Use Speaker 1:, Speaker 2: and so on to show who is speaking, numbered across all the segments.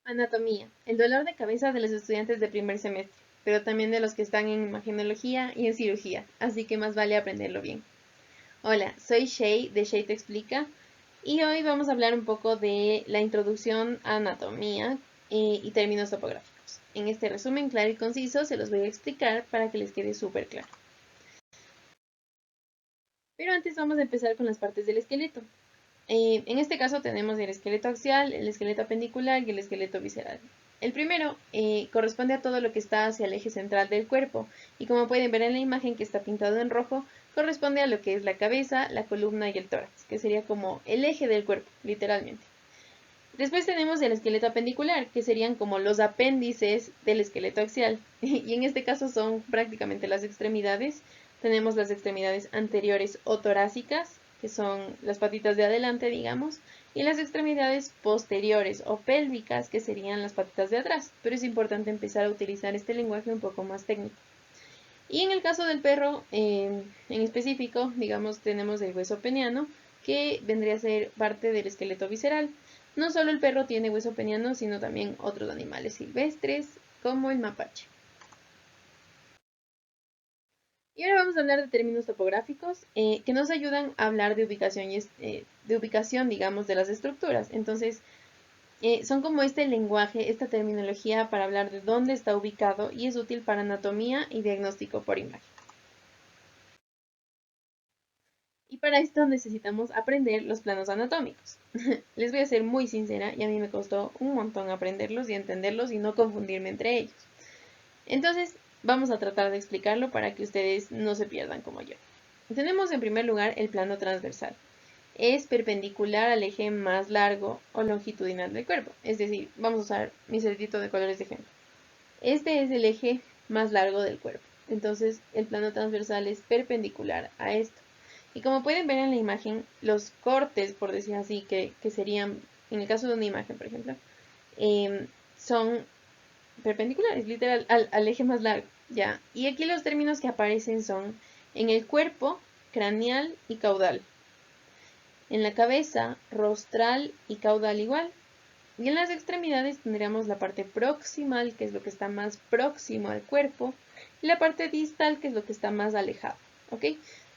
Speaker 1: Anatomía, el dolor de cabeza de los estudiantes de primer semestre, pero también de los que están en imagenología y en cirugía, así que más vale aprenderlo bien. Hola, soy Shay de Shay Te Explica y hoy vamos a hablar un poco de la introducción a anatomía y términos topográficos. En este resumen claro y conciso se los voy a explicar para que les quede súper claro. Pero antes vamos a empezar con las partes del esqueleto. En este caso tenemos el esqueleto axial, el esqueleto apendicular y el esqueleto visceral. El primero corresponde a todo lo que está hacia el eje central del cuerpo y como pueden ver en la imagen que está pintado en rojo, corresponde a lo que es la cabeza, la columna y el tórax, que sería como el eje del cuerpo, literalmente. Después tenemos el esqueleto apendicular, que serían como los apéndices del esqueleto axial, y en este caso son prácticamente las extremidades. Tenemos las extremidades anteriores o torácicas, que son las patitas de adelante, digamos, y las extremidades posteriores o pélvicas, que serían las patitas de atrás, pero es importante empezar a utilizar este lenguaje un poco más técnico. Y en el caso del perro, en específico, digamos, tenemos el hueso peniano, que vendría a ser parte del esqueleto visceral. No solo el perro tiene hueso peniano, sino también otros animales silvestres, como el mapache. Y ahora vamos a hablar de términos topográficos que nos ayudan a hablar de ubicación, digamos, de las estructuras. Entonces, son como este lenguaje, esta terminología para hablar de dónde está ubicado y es útil para anatomía y diagnóstico por imagen. Y para esto necesitamos aprender los planos anatómicos. Les voy a ser muy sincera y a mí me costó un montón aprenderlos y entenderlos y no confundirme entre ellos. Entonces, vamos a tratar de explicarlo para que ustedes no se pierdan como yo. Tenemos en primer lugar el plano transversal. Es perpendicular al eje más largo o longitudinal del cuerpo. Es decir, vamos a usar mi cerdito de colores de ejemplo. Este es el eje más largo del cuerpo. Entonces, el plano transversal es perpendicular a esto. Y como pueden ver en la imagen, los cortes, por decir así, que serían, en el caso de una imagen, por ejemplo, son perpendiculares, literal, al eje más largo, ¿ya? Y aquí los términos que aparecen son en el cuerpo, craneal y caudal. En la cabeza, rostral y caudal igual. Y en las extremidades tendríamos la parte proximal, que es lo que está más próximo al cuerpo, y la parte distal, que es lo que está más alejado, ¿ok?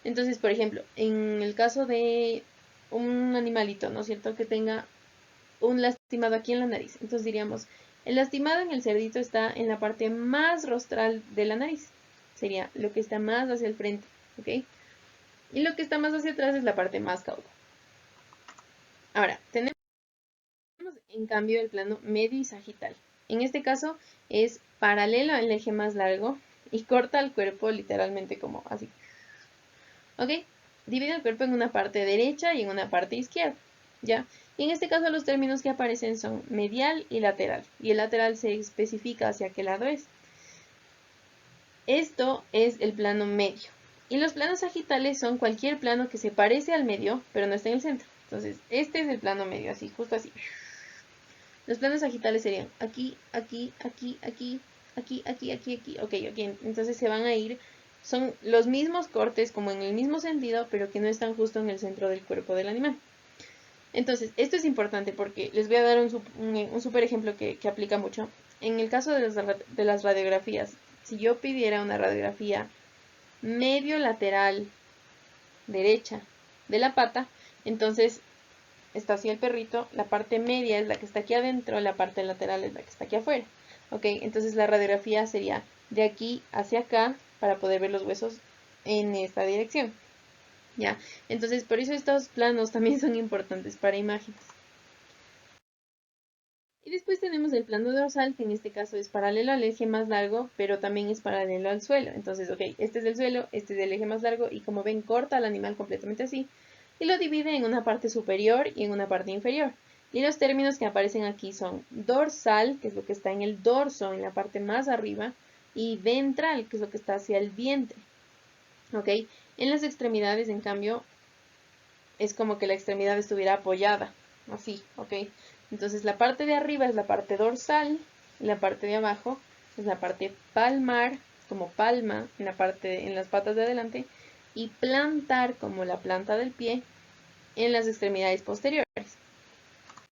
Speaker 1: Entonces, por ejemplo, en el caso de un animalito, ¿no es cierto?, que tenga un lastimado aquí en la nariz. Entonces diríamos, el lastimado en el cerdito está en la parte más rostral de la nariz. Sería lo que está más hacia el frente, ¿ok? Y lo que está más hacia atrás es la parte más caudal. Ahora, tenemos en cambio el plano medio y sagital. En este caso es paralelo al eje más largo y corta el cuerpo literalmente como así. ¿Ok? Divide el cuerpo en una parte derecha y en una parte izquierda. ¿Ya? Y en este caso los términos que aparecen son medial y lateral. Y el lateral se especifica hacia qué lado es. Esto es el plano medio. Y los planos sagitales son cualquier plano que se parece al medio, pero no está en el centro. Entonces, este es el plano medio, así, justo así. Los planos sagitales serían aquí, aquí, aquí, aquí, aquí, aquí, aquí, aquí. Ok, ok. Entonces se van a ir. Son los mismos cortes, como en el mismo sentido, pero que no están justo en el centro del cuerpo del animal. Entonces, esto es importante porque les voy a dar un super ejemplo que aplica mucho. En el caso de las radiografías, si yo pidiera una radiografía medio lateral derecha de la pata, entonces está así el perrito, la parte media es la que está aquí adentro, la parte lateral es la que está aquí afuera. Ok, entonces la radiografía sería de aquí hacia acá para poder ver los huesos en esta dirección. Ya, entonces por eso estos planos también son importantes para imágenes. Y después tenemos el plano dorsal, que en este caso es paralelo al eje más largo, pero también es paralelo al suelo. Entonces, ok, este es el suelo, este es el eje más largo, y como ven, corta al animal completamente así, y lo divide en una parte superior y en una parte inferior. Y los términos que aparecen aquí son dorsal, que es lo que está en el dorso, en la parte más arriba, y ventral, que es lo que está hacia el vientre. ¿Ok? En las extremidades, en cambio, es como que la extremidad estuviera apoyada, así, ¿ok? Entonces la parte de arriba es la parte dorsal, y la parte de abajo es la parte palmar, como palma en las patas de adelante, y plantar como la planta del pie en las extremidades posteriores.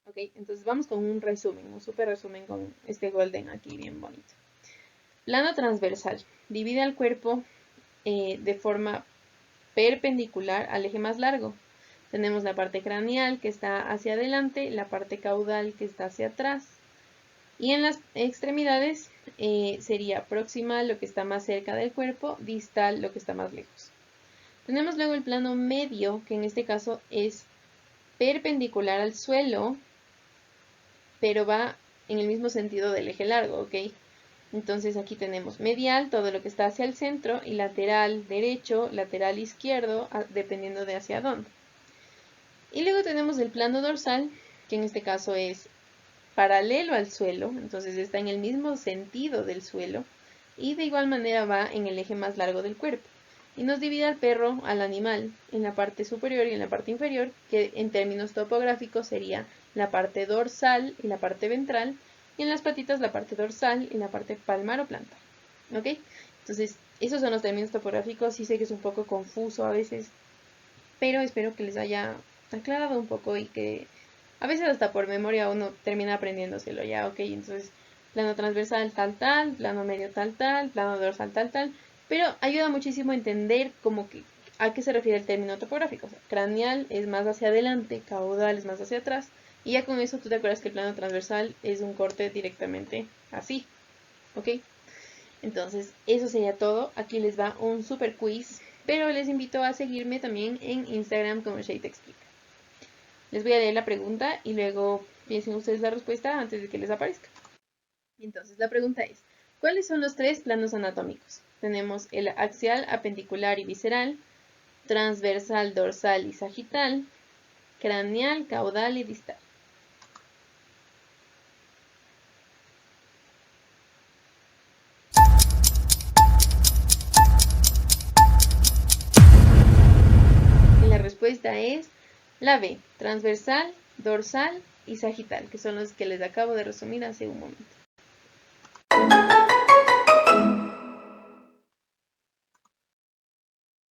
Speaker 1: ¿Ok? ¿ok? Entonces vamos con un resumen, un súper resumen con este golden aquí bien bonito. Plano transversal. Divide al cuerpo de forma perpendicular al eje más largo. Tenemos la parte craneal que está hacia adelante, la parte caudal que está hacia atrás. Y en las extremidades sería proximal lo que está más cerca del cuerpo, distal lo que está más lejos. Tenemos luego el plano medio, que en este caso es perpendicular al suelo, pero va en el mismo sentido del eje largo, ¿ok? Entonces aquí tenemos medial, todo lo que está hacia el centro, y lateral derecho, lateral izquierdo, dependiendo de hacia dónde. Y luego tenemos el plano dorsal, que en este caso es paralelo al suelo, entonces está en el mismo sentido del suelo, y de igual manera va en el eje más largo del cuerpo. Y nos divide al perro, al animal, en la parte superior y en la parte inferior, que en términos topográficos sería la parte dorsal y la parte ventral, y en las patitas la parte dorsal y la parte palmar o plantar. ¿Ok? Entonces, esos son los términos topográficos. Sí sé que es un poco confuso a veces, pero espero que les haya aclarado un poco y que a veces hasta por memoria uno termina aprendiéndoselo ya, ok, entonces plano transversal tal tal, plano medio tal tal, plano dorsal tal tal, pero ayuda muchísimo a entender como que a qué se refiere el término topográfico. O sea, craneal es más hacia adelante, caudal es más hacia atrás, y ya con eso tú te acuerdas que el plano transversal es un corte directamente así, ok. Entonces, eso sería todo. Aquí les va un super quiz, pero les invito a seguirme también en Instagram como Shade Explica. Les voy a leer la pregunta y luego piensen ustedes la respuesta antes de que les aparezca. Entonces, la pregunta es, ¿cuáles son los 3 planos anatómicos? Tenemos el axial, apendicular y visceral, transversal, dorsal y sagital, craneal, caudal y distal. Y la respuesta es la B, transversal, dorsal y sagital, que son los que les acabo de resumir hace un momento.